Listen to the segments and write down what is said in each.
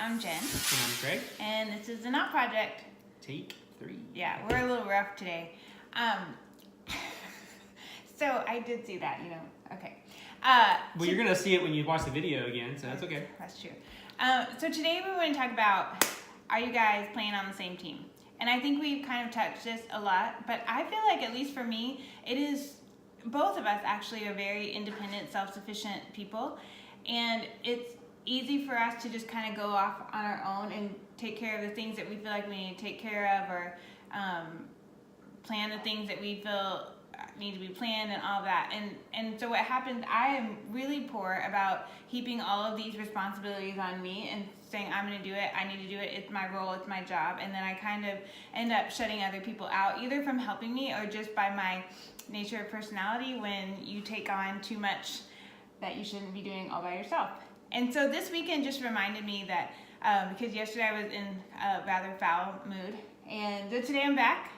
I'm Jen. And I'm Craig. And this is the Knot Project. Take 3. Yeah, we're a little rough today. So I did see that, Okay. Well, you're going to see it when you watch the video again, so that's okay. That's true. So today we want to talk about, are you guys playing on the same team? And I think we've kind of touched this a lot, but I feel like, at least for me, it is, both of us actually are very independent, self-sufficient people. And it's easy for us to just kind of go off on our own and take care of the things that we feel like we need to take care of, or plan the things that we feel need to be planned and all that. And so what happens, I am really poor about heaping all of these responsibilities on me and saying, I'm going to do it, I need to do it, it's my role, it's my job. And then I kind of end up shutting other people out, either from helping me or just by my nature of personality, when you take on too much that you shouldn't be doing all by yourself. And so this weekend just reminded me that, because yesterday I was in a rather foul mood, and today I'm back.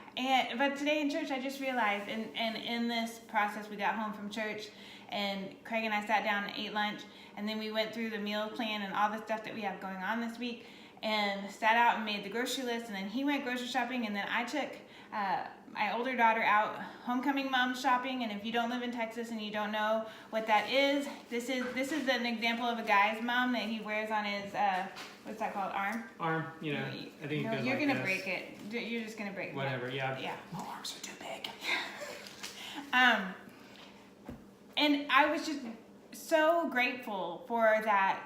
But today in church I just realized, and in this process we got home from church, and Craig and I sat down and ate lunch, and then we went through the meal plan and all the stuff that we have going on this week, and sat out and made the grocery list, and then he went grocery shopping, and then I took my older daughter out homecoming mom shopping. And if you don't live in Texas and you don't know what that is, this is an example of a guy's mom that he wears on his what's that called, arm? I think it goes You're like gonna this. break it. You're just gonna break it. Whatever, yeah. My arms are too big. And I was just so grateful for that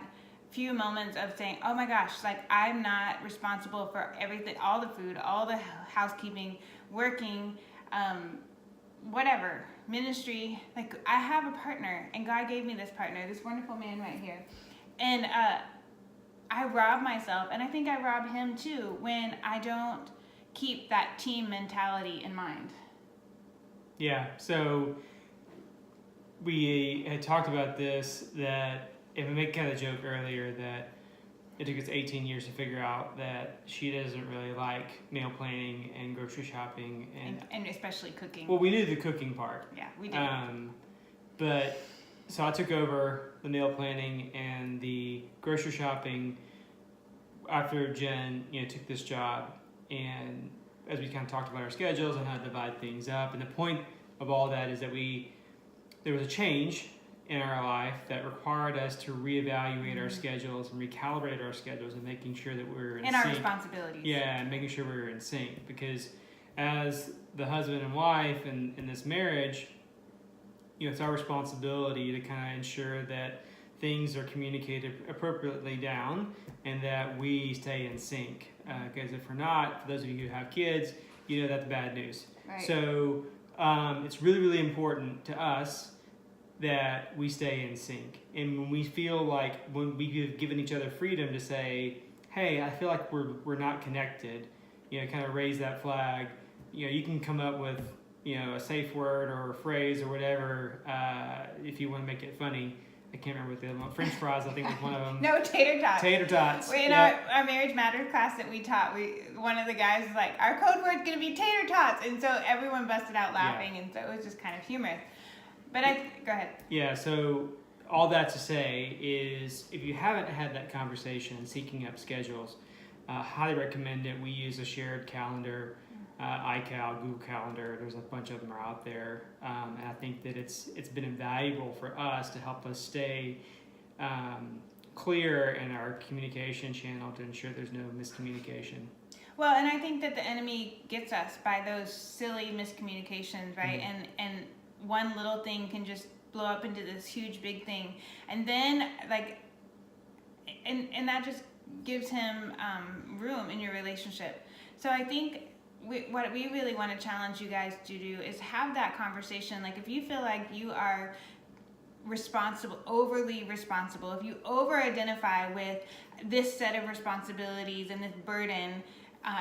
few moments of saying, oh my gosh, like, I'm not responsible for everything, all the food, all the housekeeping, working, whatever, ministry. Like, I have a partner, and God gave me this partner, this wonderful man right here. And I rob myself, and I think I rob him too, when I don't keep that team mentality in mind. Yeah, so we had talked about this, that, and we made kind of a joke earlier that it took us 18 years to figure out that she doesn't really like meal planning and grocery shopping. And especially cooking. Well, we knew the cooking part. Yeah, we did. But, so I took over the meal planning and the grocery shopping after Jen, took this job. And as we kind of talked about our schedules and how to divide things up. And the point of all that is that there was a change in our life that required us to reevaluate our schedules and recalibrate our schedules, and making sure that we're in sync. And our responsibilities. Yeah, and making sure we're in sync. Because as the husband and wife in this marriage, it's our responsibility to kind of ensure that things are communicated appropriately down, and that we stay in sync. Because if we're not, for those of you who have kids, that's bad news. Right. So it's really, really important to us that we stay in sync. And when we feel like, when we've given each other freedom to say, hey, I feel like we're not connected, kind of raise that flag. You can come up with, a safe word or a phrase or whatever, if you want to make it funny. I can't remember what the other one. French fries, I think, was one of them. No, tater tots. Tater tots. In our Marriage Matters class that we taught, one of the guys was like, our code word's going to be tater tots. And so everyone busted out laughing, and so it was just kind of humorous. But go ahead. Yeah, so all that to say is, if you haven't had that conversation, seeking up schedules, highly recommend it. We use a shared calendar, iCal, Google Calendar. There's a bunch of them are out there, and I think that it's been invaluable for us to help us stay clear in our communication channel to ensure there's no miscommunication. Well, and I think that the enemy gets us by those silly miscommunications, right? Mm-hmm. And one little thing can just blow up into this huge big thing, and then and that just gives him room in your relationship. So I think what we really want to challenge you guys to do is have that conversation. Like, if you feel like you are overly responsible, if you over-identify with this set of responsibilities and this burden,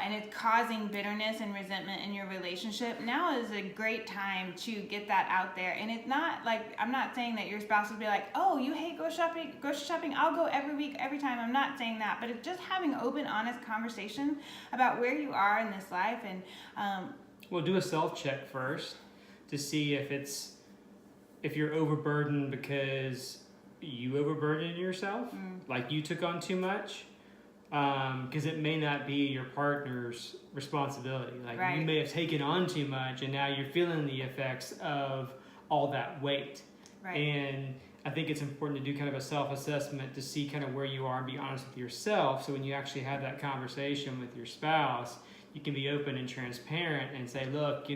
and it's causing bitterness and resentment in your relationship, now is a great time to get that out there. And it's not like, I'm not saying that your spouse will be like, oh, you hate grocery shopping, I'll go every week, every time. I'm not saying that, but it's just having open, honest conversation about where you are in this life. And well, do a self-check first to see if you're overburdened because you overburdened yourself, like you took on too much, because it may not be your partner's responsibility. Like Right. you may have taken on too much, and now you're feeling the effects of all that weight. Right. And I think it's important to do kind of a self-assessment to see kind of where you are and be honest with yourself. So when you actually have that conversation with your spouse, you can be open and transparent and say, look,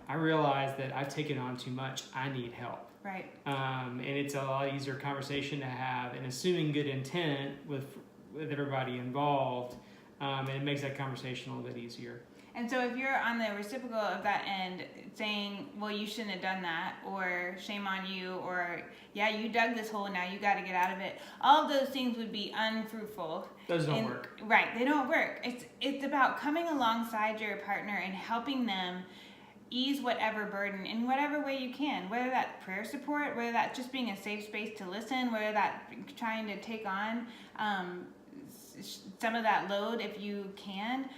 I realize that I've taken on too much. I need help. Right. And it's a lot easier conversation to have, and assuming good intent with everybody involved, and it makes that conversation a little bit easier. And so if you're on the reciprocal of that end saying, well, you shouldn't have done that, or shame on you, or yeah, you dug this hole, now you got to get out of it, all of those things would be unfruitful. Those don't work. Right, they don't work. It's about coming alongside your partner and helping them ease whatever burden in whatever way you can, whether that's prayer support, whether that's just being a safe space to listen, whether that's trying to take on some of that load if you can,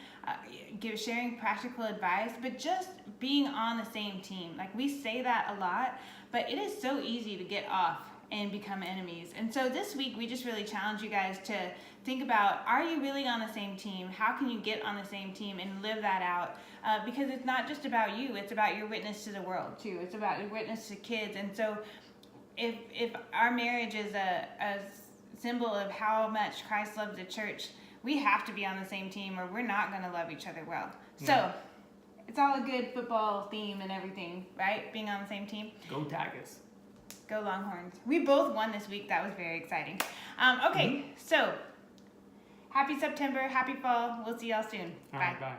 sharing practical advice, but just being on the same team. Like, we say that a lot, but it is so easy to get off and become enemies. And so this week we just really challenge you guys to think about, are you really on the same team? How can you get on the same team and live that out? Because it's not just about you, it's about your witness to the world too. It's about your witness to kids. And so if our marriage is a symbol of how much Christ loved the church, we have to be on the same team or we're not going to love each other well. So it's all a good football theme and everything, right? Being on the same team. Go Tigers. Go Longhorns. We both won this week. That was very exciting. Okay, so happy September, happy fall. We'll see y'all soon. All right, bye.